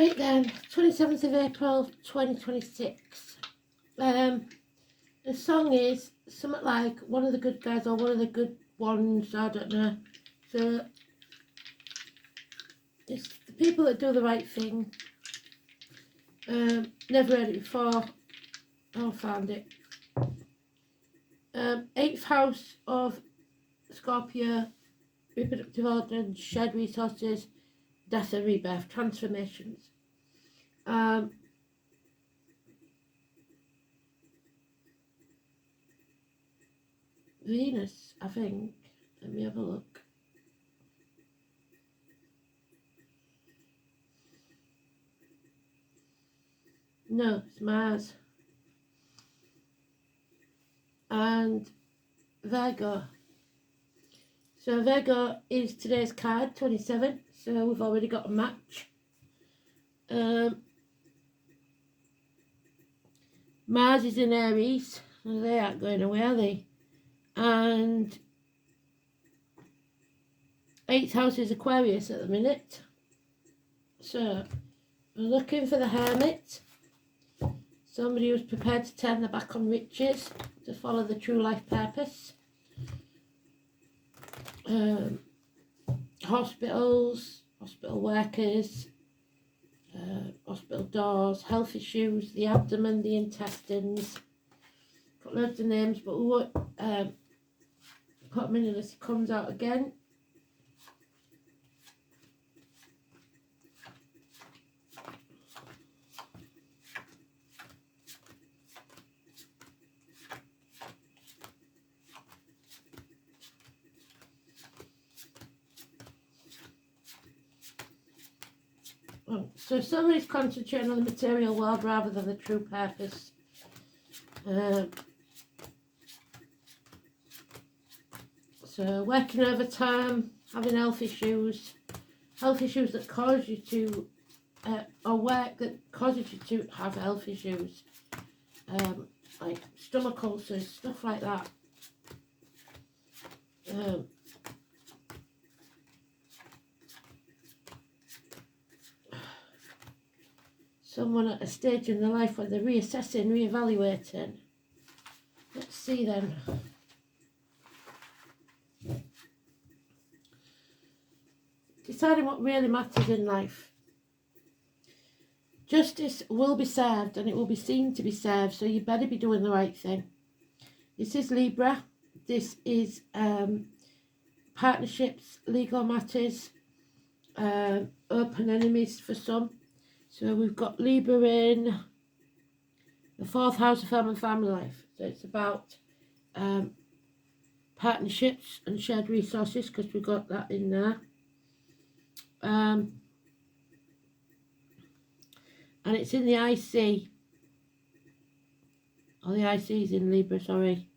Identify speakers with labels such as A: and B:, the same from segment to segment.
A: Right then, 27th of April 2026. The song is something like One of the Good Guys or One of the Good Ones, I don't know. So it's the people that do the right thing. Never heard it before. I found it. 8th house of Scorpio, reproductive organs, shared resources, death and rebirth, transformations. Venus, I think. Let me have a look. No, it's Mars. And Virgo. So Virgo is today's card, 27. So we've already got a match. Mars is in Aries. They aren't going away, are they? And 8th house is Aquarius at the minute. So we're looking for the Hermit. Somebody who's prepared to turn their back on riches to follow the true life purpose. Hospitals, hospital workers, hospital doors, health issues, the abdomen, the intestines. Got loads of names, but we won't put them in unless it comes out again. So somebody's concentrating on the material world rather than the true purpose. So working overtime, having health issues that cause you to, or work that causes you to have health issues, like stomach ulcers, stuff like that. Someone at a stage in their life where they're reassessing, reevaluating. Let's see then. Deciding what really matters in life. Justice will be served and it will be seen to be served, so you better be doing the right thing. This is Libra. This is partnerships, legal matters, open enemies for some. So we've got Libra in the 4th house of home and family life. So it's about partnerships and shared resources, because we've got that in there. And it's in the IC. Oh, the IC is in Libra, sorry.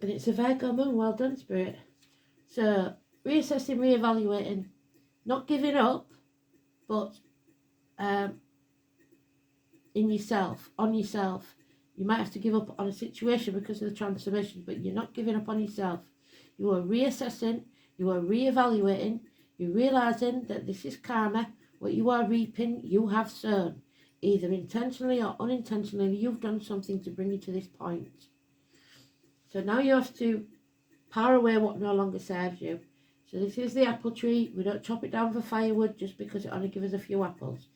A: And it's a Virgo moon. Well done, Spirit. So reassessing, reevaluating, not giving up, but in yourself, on yourself. You might have to give up on a situation because of the transformation, but you're not giving up on yourself. You are reassessing, you are reevaluating, you're realising that this is karma. What you are reaping, you have sown. Either intentionally or unintentionally, you've done something to bring you to this point. So now you have to power away what no longer serves you. So this is the apple tree. We don't chop it down for firewood just because it only gives us a few apples.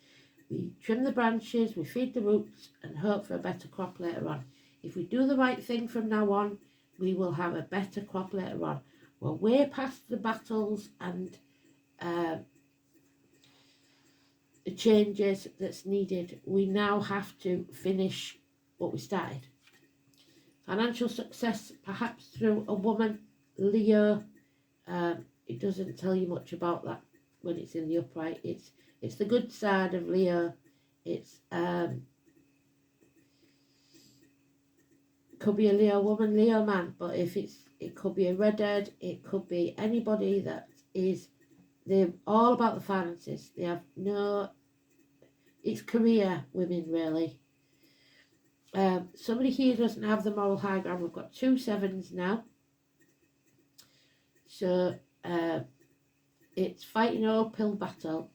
A: We trim the branches, we feed the roots and hope for a better crop later on. If we do the right thing from now on, we will have a better crop later on. We're way past the battles and the changes that's needed. We now have to finish what we started. Financial success, perhaps through a woman, Leo. It doesn't tell you much about that when it's in the upright. It's the good side of Leo. It's could be a Leo woman, Leo man, but it could be a redhead, it could be anybody that is, they're all about the finances. They have no, it's career women really. Somebody here doesn't have the moral high ground. We've got 2 7s now. So It's fighting an uphill battle.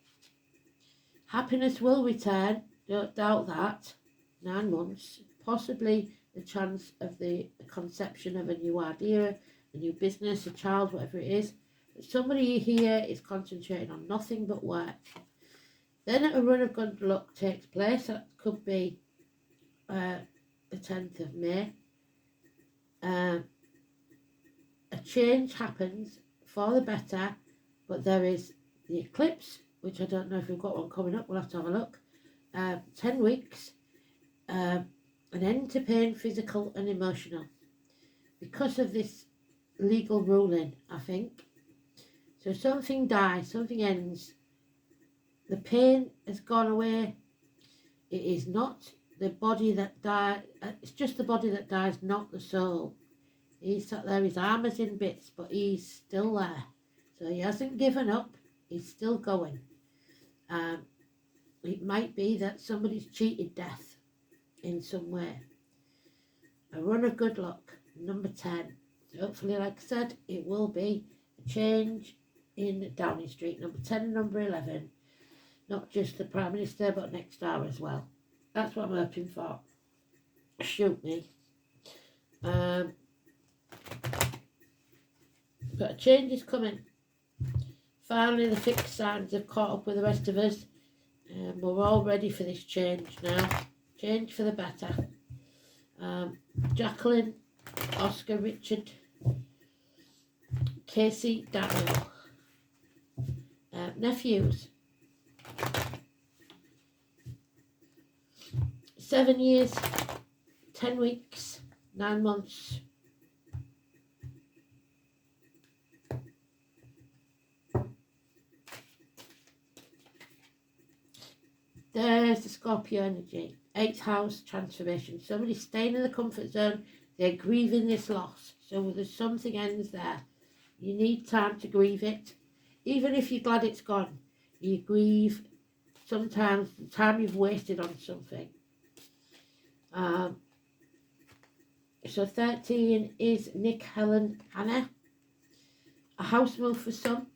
A: Happiness will return, don't doubt that. 9 months, possibly the chance of the conception of a new idea, a new business, a child, whatever it is. But somebody here is concentrating on nothing but work. Then a run of good luck takes place. That could be the 10th of May. A change happens for the better, but there is the eclipse, which I don't know if we've got one coming up. We'll have to have a look. 10 weeks. An end to pain, physical and emotional, because of this legal ruling, I think. So something dies, something ends. The pain has gone away. It is not the body that dies. It's just the body that dies, not the soul. He's sat there, his arm is in bits, but he's still there. So he hasn't given up. He's still going. It might be that somebody's cheated death in some way. A run of good luck, number 10. Hopefully, like I said, it will be a change in Downing Street, number 10 and number 11. Not just the Prime Minister, but next star as well. That's what I'm hoping for. Shoot me. But a change is coming. Finally, the fixed signs have caught up with the rest of us. We're all ready for this change now. Change for the better. Jacqueline, Oscar, Richard, Casey, Daniel. Nephews. 7 years, 10 weeks, 9 months. There's the Scorpio energy. 8th house, transformation. Somebody's staying in the comfort zone. They're grieving this loss. So there's something ends there. You need time to grieve it. Even if you're glad it's gone, you grieve sometimes the time you've wasted on something. So 13 is Nick, Helen, Hannah. A house move for some.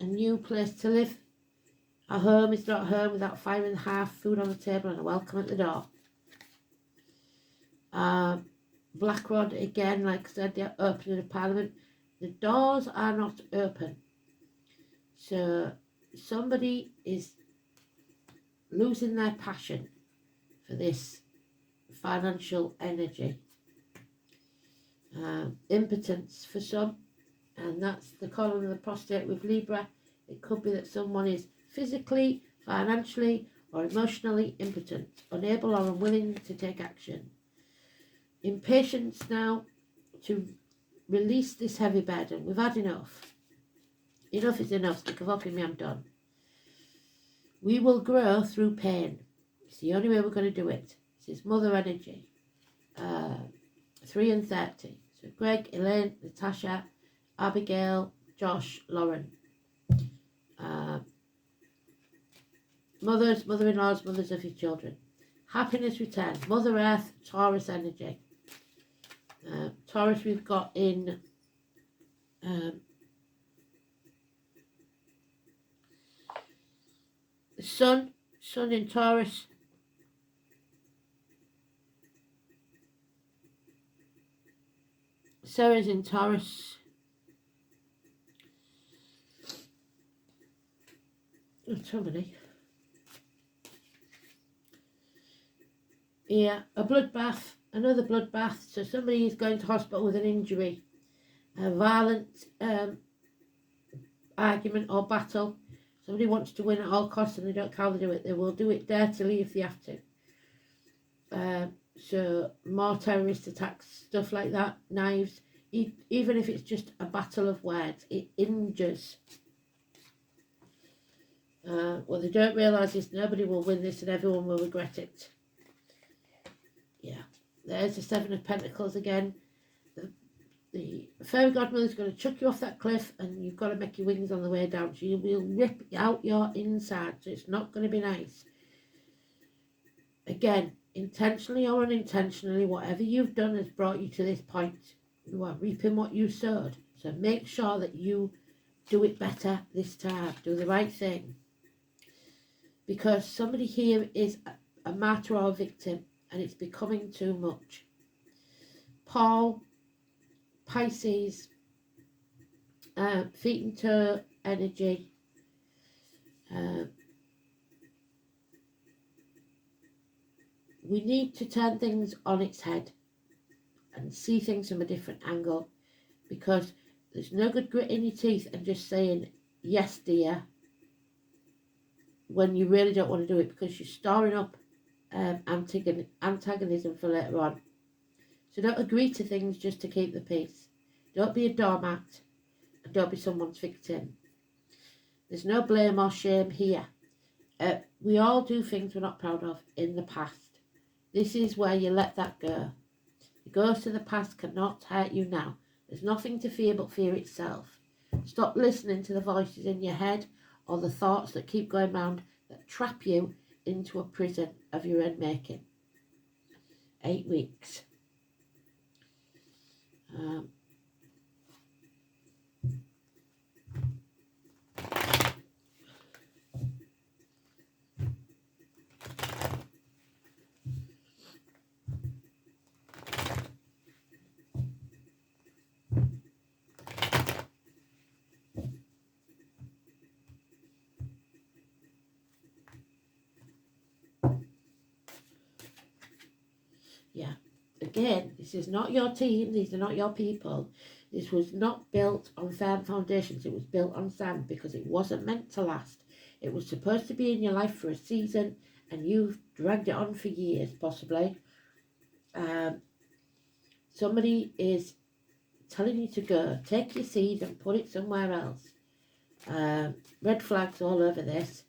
A: A new place to live. A home is not a home without fire in the hearth, food on the table and a welcome at the door. Black Rod, again, like I said, the opening of Parliament. The doors are not open. So somebody is losing their passion for this financial energy. Impotence for some, and that's the column of the prostate with Libra. It could be that someone is physically, financially or emotionally impotent, unable or unwilling to take action. Impatience now to release this heavy burden. We've had enough. Enough is enough. Stick of up in me, I'm done. We will grow through pain. It's the only way we're going to do it. This is mother energy. 3 and 30. So Greg, Elaine, Natasha, Abigail, Josh, Lauren. Mothers, mother-in-laws, mothers of his children. Happiness returns. Mother Earth, Taurus energy. Taurus we've got in Sun in Taurus. Sarah's in Taurus. Oh, somebody. Yeah, a bloodbath, another bloodbath. So somebody is going to hospital with an injury, a violent argument or battle. Somebody wants to win at all costs and they don't care how they do it. They will do it dirtily if they have to. So more terrorist attacks, stuff like that, knives. Even if it's just a battle of words, it injures. What they don't realise is nobody will win this and everyone will regret it. Yeah, there's the 7 of Pentacles again. The fairy godmother's going to chuck you off that cliff and you've got to make your wings on the way down. So you will rip out your inside. So it's not going to be nice. Again, intentionally or unintentionally, whatever you've done has brought you to this point. You are reaping what you sowed. So make sure that you do it better this time. Do the right thing. Because somebody here is a martyr or a victim, and it's becoming too much. Paul, Pisces, feet and toe energy. We need to turn things on its head and see things from a different angle, because there's no good gritting your teeth and just saying, yes, dear, when you really don't want to do it, because you're storing up antagonism for later on. So don't agree to things just to keep the peace. Don't be a doormat, and don't be someone's victim. There's no blame or shame here. We all do things we're not proud of in the past. This is where you let that go. The ghost of the past cannot hurt you now. There's nothing to fear but fear itself. Stop listening to the voices in your head or the thoughts that keep going round that trap you into a prison of your own making. 8 weeks. Yeah. Again, this is not your team. These are not your people. This was not built on firm foundations. It was built on sand because it wasn't meant to last. It was supposed to be in your life for a season, and you've dragged it on for years, possibly. Somebody is telling you to go. Take your seed and put it somewhere else. Red flags all over this.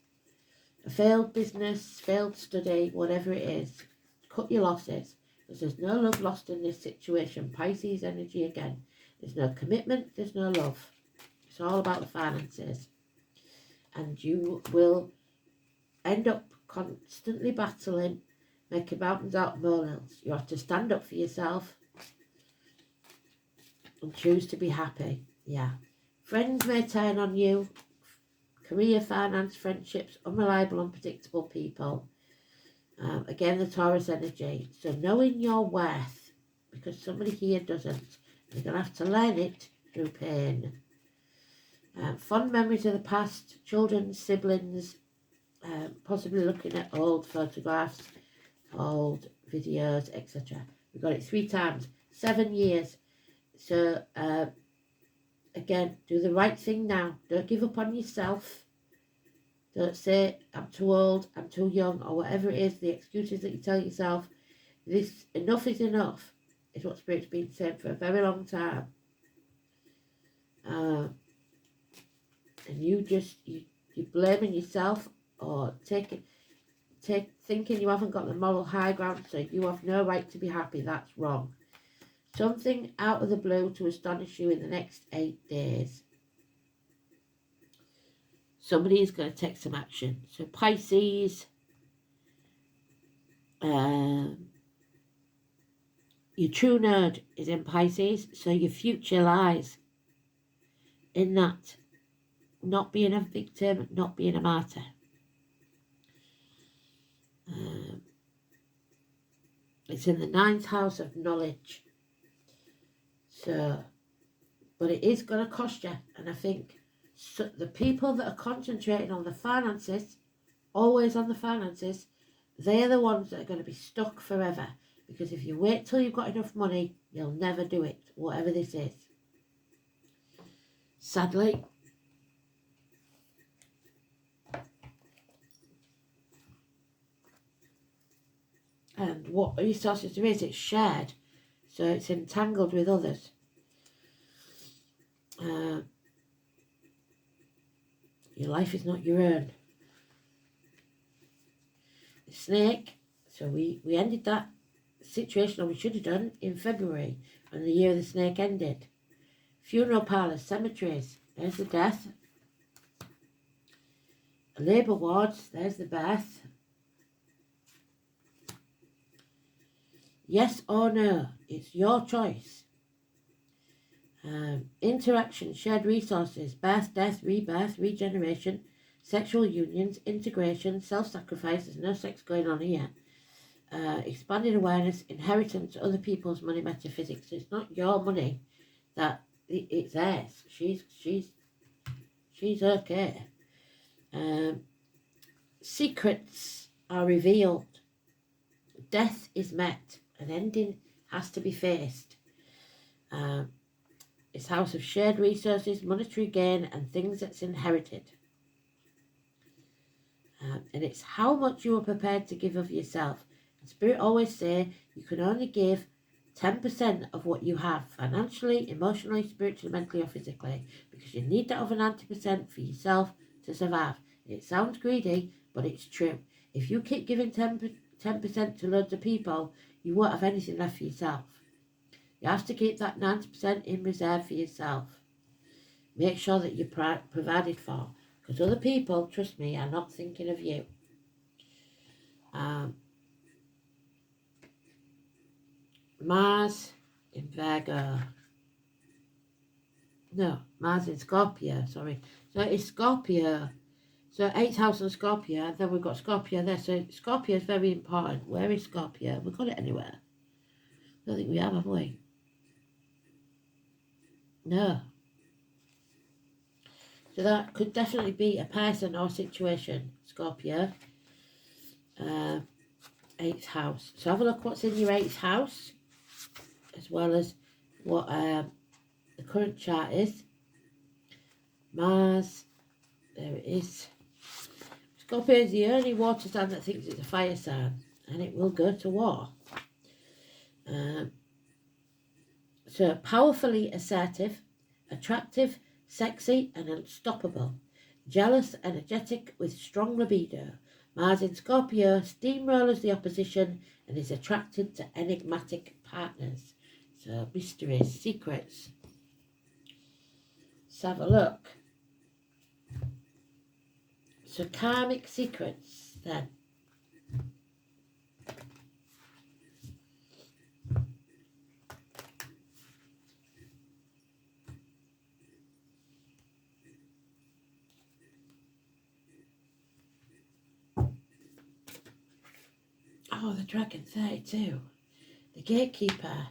A: A failed business, failed study, whatever it is. Cut your losses. Because there's no love lost in this situation. Pisces energy again. There's no commitment, there's no love. It's all about the finances. And you will end up constantly battling, making mountains out of molehills. You have to stand up for yourself and choose to be happy. Yeah. Friends may turn on you. Career, finance, friendships, unreliable, unpredictable people. Again, the Taurus energy. So knowing your worth, because somebody here doesn't. You're going to have to learn it through pain. Fond memories of the past, children, siblings, possibly looking at old photographs, old videos, etc. We got it 3 times, 7 years. So, again, do the right thing now. Don't give up on yourself. Don't say, I'm too old, I'm too young, or whatever it is, the excuses that you tell yourself. This, enough is enough, is what Spirit's been saying for a very long time. And you're blaming yourself or thinking you haven't got the moral high ground, so you have no right to be happy. That's wrong. Something out of the blue to astonish you in the next 8 days. Somebody is going to take some action. So Pisces, your true node is in Pisces, so your future lies in that. Not being a victim, not being a martyr. It's in the 9th house of knowledge. So, but it is going to cost you. And I think the people that are concentrating on the finances, always on the finances, they're the ones that are going to be stuck forever. Because if you wait till you've got enough money, you'll never do it, whatever this is. Sadly. And what resources there is, it's shared. So it's entangled with others. Your life is not your own. The snake, so we ended that situation, or we should have done, in February, when the year of the snake ended. Funeral parlours, cemeteries, there's the death. Labour wards, there's the birth. Yes or no, it's your choice. Interaction, shared resources, birth, death, rebirth, regeneration, sexual unions, integration, self-sacrifice, there's no sex going on here. Expanded awareness, inheritance, other people's money, metaphysics. It's not your money that it's theirs. She's okay. Secrets are revealed. Death is met. An ending has to be faced. It's house of shared resources, monetary gain, and things that's inherited. And it's how much you are prepared to give of yourself. And Spirit always say you can only give 10% of what you have, financially, emotionally, spiritually, mentally, or physically, because you need that other 90% for yourself to survive. It sounds greedy, but it's true. If you keep giving 10% to loads of people, you won't have anything left for yourself. You have to keep that 90% in reserve for yourself. Make sure that you're provided for, because other people, trust me, are not thinking of you. Mars in Virgo. No, Mars in Scorpio, sorry. So it's Scorpio. So 8th house on Scorpio, then we've got Scorpio there. So Scorpio is very important. Where is Scorpio? We've got it anywhere. I don't think we have we? No. So that could definitely be a person or situation, Scorpio. 8th house. So have a look what's in your 8th house, as well as what the current chart is. Mars, there it is. Scorpio is the only water sign that thinks it's a fire sign, and it will go to war. So powerfully assertive, attractive, sexy, and unstoppable. Jealous, energetic, with strong libido. Mars in Scorpio steamrollers the opposition and is attracted to enigmatic partners. So mysteries, secrets. Let's have a look. So karmic secrets then. Oh, the Dragon 32. The Gatekeeper.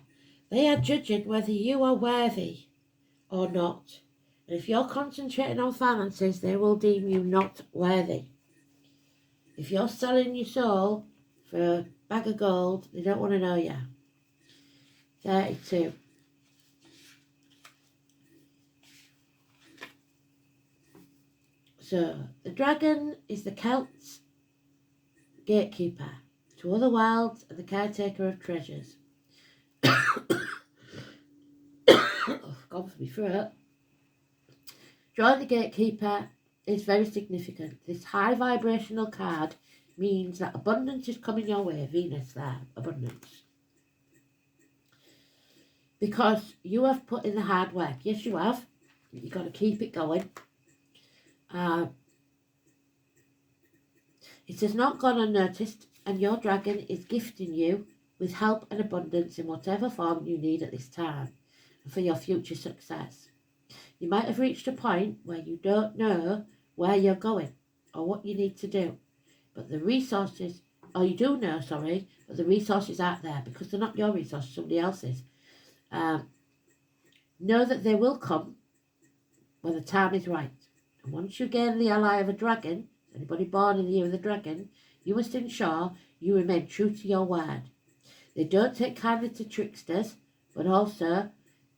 A: They are judging whether you are worthy or not. And if you're concentrating on finances, they will deem you not worthy. If you're selling your soul for a bag of gold, they don't want to know you. 32. So, the dragon is the Celt's gatekeeper to other worlds and the caretaker of treasures. Oh, God, for me throat. Drawing the gatekeeper is very significant. This high vibrational card means that abundance is coming your way. Venus there, abundance. Because you have put in the hard work. Yes, you have. You've got to keep it going. It has not gone unnoticed, and your dragon is gifting you with help and abundance in whatever form you need at this time for your future success. You might have reached a point where you don't know where you're going or what you need to do, but the resources, or you do know, sorry, but the resources aren't there because they're not your resources, somebody else's. Know that they will come when the time is right. And once you gain the ally of a dragon, anybody born in the year of the dragon, you must ensure you remain true to your word. They don't take kindly to tricksters, but also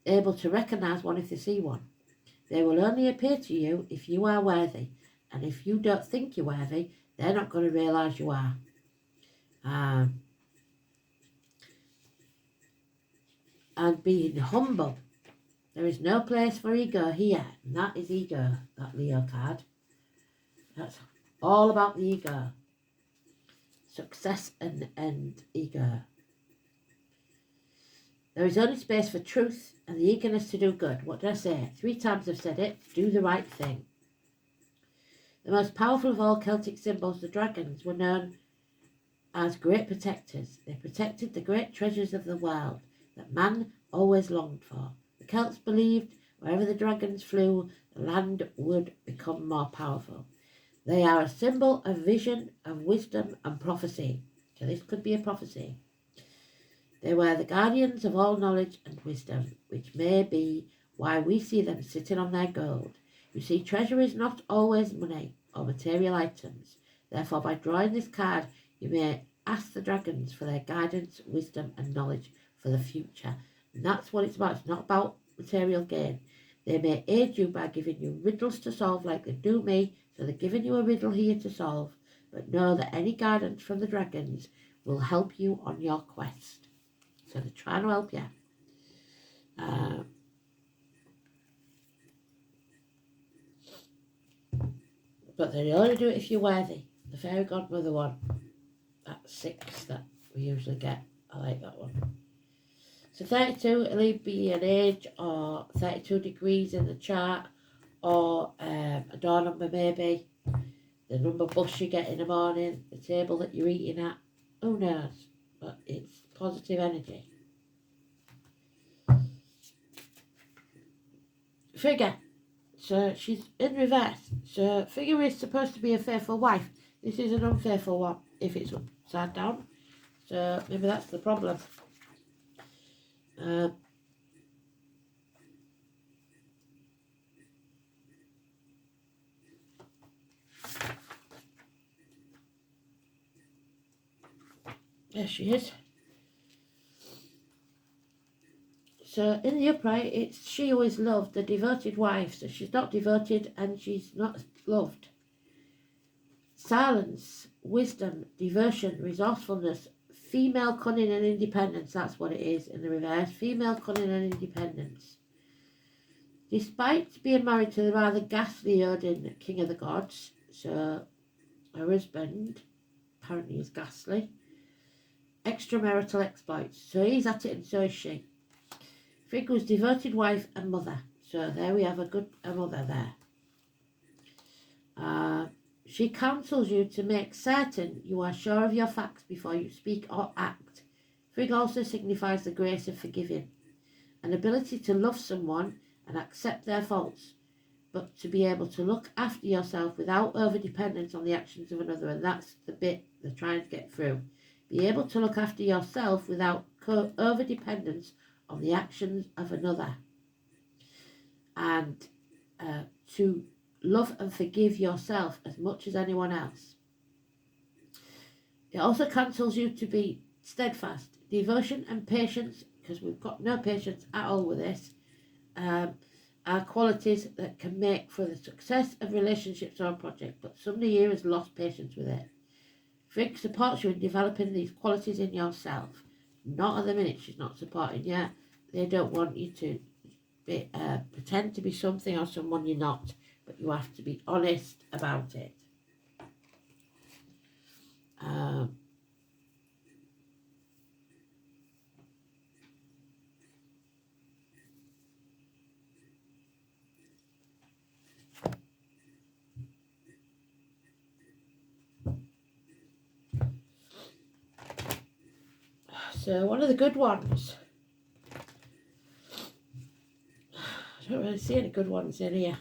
A: able to recognise one if they see one. They will only appear to you if you are worthy, and if you don't think you're worthy, they're not going to realise you are. And being humble. There is no place for ego here, and that is ego, that Leo card. That's all about the ego. Success and ego. There is only space for truth and the eagerness to do good. What did I say? 3 times I've said it. Do the right thing. The most powerful of all Celtic symbols, the dragons, were known as great protectors. They protected the great treasures of the world that man always longed for. The Celts believed wherever the dragons flew, the land would become more powerful. They are a symbol of vision, of wisdom and prophecy. So this could be a prophecy. They were the guardians of all knowledge and wisdom, which may be why we see them sitting on their gold. You see, treasure is not always money or material items. Therefore, by drawing this card, you may ask the dragons for their guidance, wisdom and knowledge for the future. And that's what it's about. It's not about material gain. They may aid you by giving you riddles to solve like they do me. So they're giving you a riddle here to solve. But know that any guidance from the dragons will help you on your quest. So they're trying to help you. But they only do it if you're worthy. The fairy godmother one. That's 6 that we usually get. I like that one. So 32, it'll either be an age or 32 degrees in the chart, or a door number maybe, the number bus you get in the morning, the table that you're eating at. Who knows? But it's positive energy. Figure. So she's in reverse. So figure is supposed to be a faithful wife. This is an unfaithful one if it's upside down. So maybe that's the problem. There she is. So in the upright, it's she who is loved, the devoted wife. So she's not devoted and she's not loved. Silence, wisdom, devotion, resourcefulness, female cunning and independence. That's what it is in the reverse. Female cunning and independence. Despite being married to the rather ghastly Odin, king of the gods, so her husband apparently is ghastly. Extramarital exploits. So he's at it and so is she. Frigg was devoted wife and mother. So there we have a mother there. She counsels you to make certain you are sure of your facts before you speak or act. Frigg also signifies the grace of forgiving, an ability to love someone and accept their faults, but to be able to look after yourself without over-dependence on the actions of another. And that's the bit they're trying to get through. Be able to look after yourself without over-dependence on the actions of another. And to love and forgive yourself as much as anyone else. It also counsels you to be steadfast. Devotion and patience, because we've got no patience at all with this, are qualities that can make for the success of relationships or a project, but somebody here has lost patience with it. Frigg supports you in developing these qualities in yourself. Not at the minute she's not supporting you. They don't want you to pretend to be something or someone you're not, but you have to be honest about it. So one of the good ones. I don't really see any good ones in here.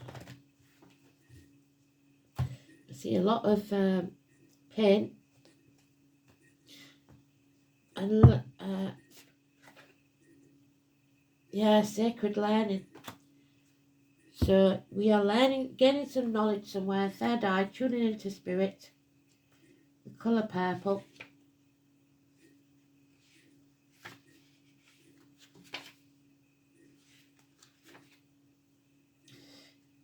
A: I see a lot of pain and sacred learning. So we are learning, gaining some knowledge somewhere. Third eye, tuning into spirit. The colour purple.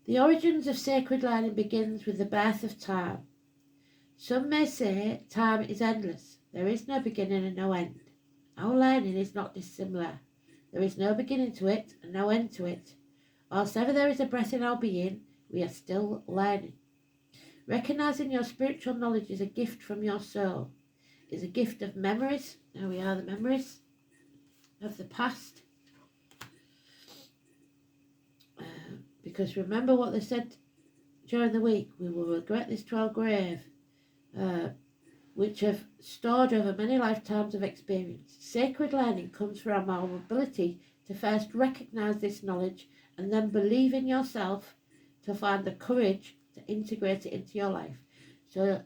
A: The origins of sacred learning begins with the birth of time. Some may say time is endless. There is no beginning and no end. Our learning is not dissimilar. There is no beginning to it and no end to it. Whilst ever there is a breath in our being, we are still learning. Recognising your spiritual knowledge is a gift from your soul. It's a gift of memories. There we are, the memories of the past. Because remember what they said during the week, we will regret this 12 grave, which have stored over many lifetimes of experience. Sacred learning comes from our ability to first recognise this knowledge and then believe in yourself to find the courage to integrate it into your life. So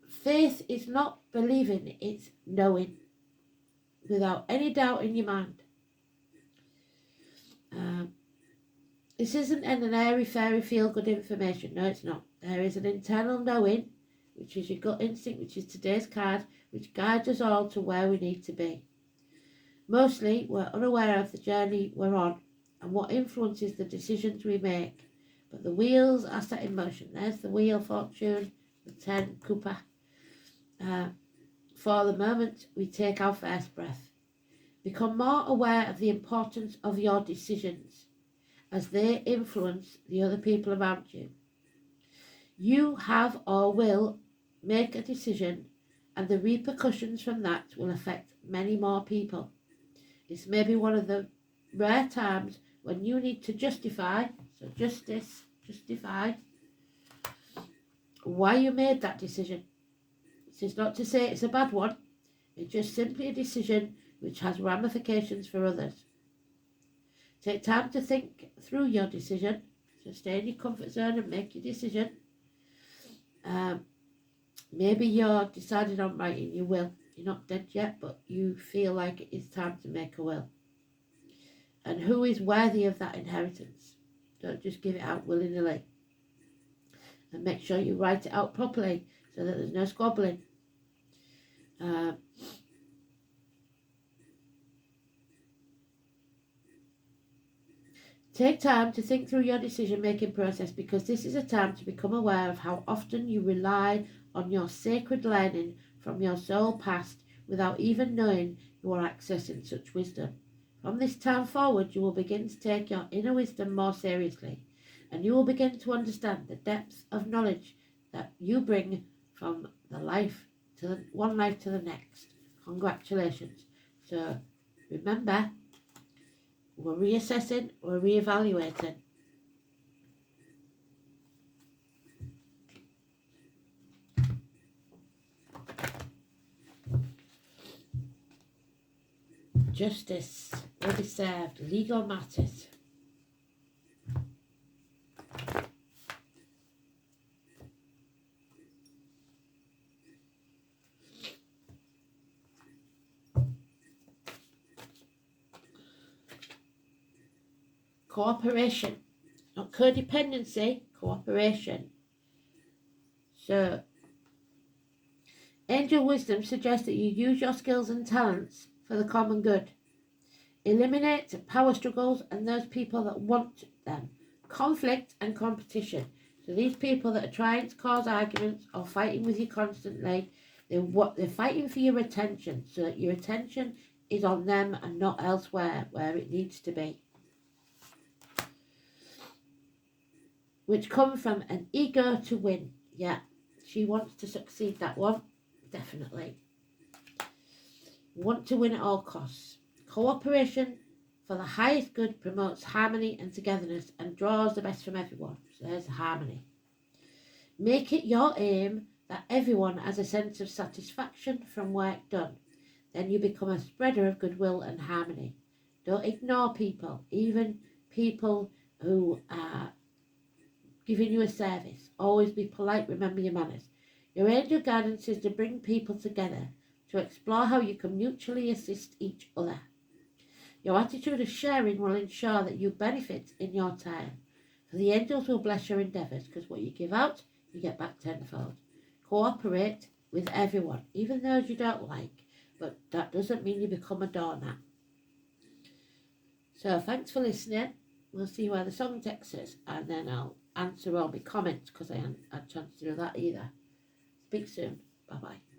A: faith is not believing, it's knowing without any doubt in your mind. This isn't an airy fairy feel good information. No, it's not. There is an internal knowing, which is your gut instinct, which is today's card, which guides us all to where we need to be. Mostly we're unaware of the journey we're on and what influences the decisions we make, but the wheels are set in motion. There's the wheel, fortune, the 10, Cooper. For the moment we take our first breath. Become more aware of the importance of your decisions as they influence the other people around you. You have or will make a decision, and the repercussions from that will affect many more people. It's maybe one of the rare times when you need to justify why you made that decision. This is not to say it's a bad one. It's just simply a decision which has ramifications for others. Take time to think through your decision. So stay in your comfort zone and make your decision. Maybe you're decided on writing your will. You're not dead yet, but you feel like it is time to make a will. And who is worthy of that inheritance? Don't just give it out willy-nilly. And make sure you write it out properly so that there's no squabbling. Take time to think through your decision-making process, because this is a time to become aware of how often you rely on your sacred learning from your soul past without even knowing you are accessing such wisdom. From this time forward, you will begin to take your inner wisdom more seriously, and you will begin to understand the depth of knowledge that you bring from one life to the next. Congratulations. So remember, we're reassessing, we're reevaluating. Justice will be served. Legal matters. Cooperation, not codependency, cooperation. So, angel wisdom suggests that you use your skills and talents for the common good. Eliminate power struggles and those people that want them. Conflict and competition. So these people that are trying to cause arguments or fighting with you constantly, they're fighting for your attention, so that your attention is on them and not elsewhere where it needs to be. Which come from an ego to win. Yeah, she wants to succeed, that one. Definitely. Want to win at all costs. Cooperation for the highest good promotes harmony and togetherness and draws the best from everyone. So there's harmony. Make it your aim that everyone has a sense of satisfaction from work done. Then you become a spreader of goodwill and harmony. Don't ignore people, even people who are giving you a service. Always be polite, remember your manners. Your angel guidance is to bring people together, to explore how you can mutually assist each other. Your attitude of sharing will ensure that you benefit in your time. For the angels will bless your endeavours, because what you give out, you get back tenfold. Cooperate with everyone, even those you don't like, but that doesn't mean you become a doormat. So thanks for listening. We'll see where the song takes us, and then I'll answer all my comments, because I haven't had a chance to do that either. Speak soon. Bye-bye.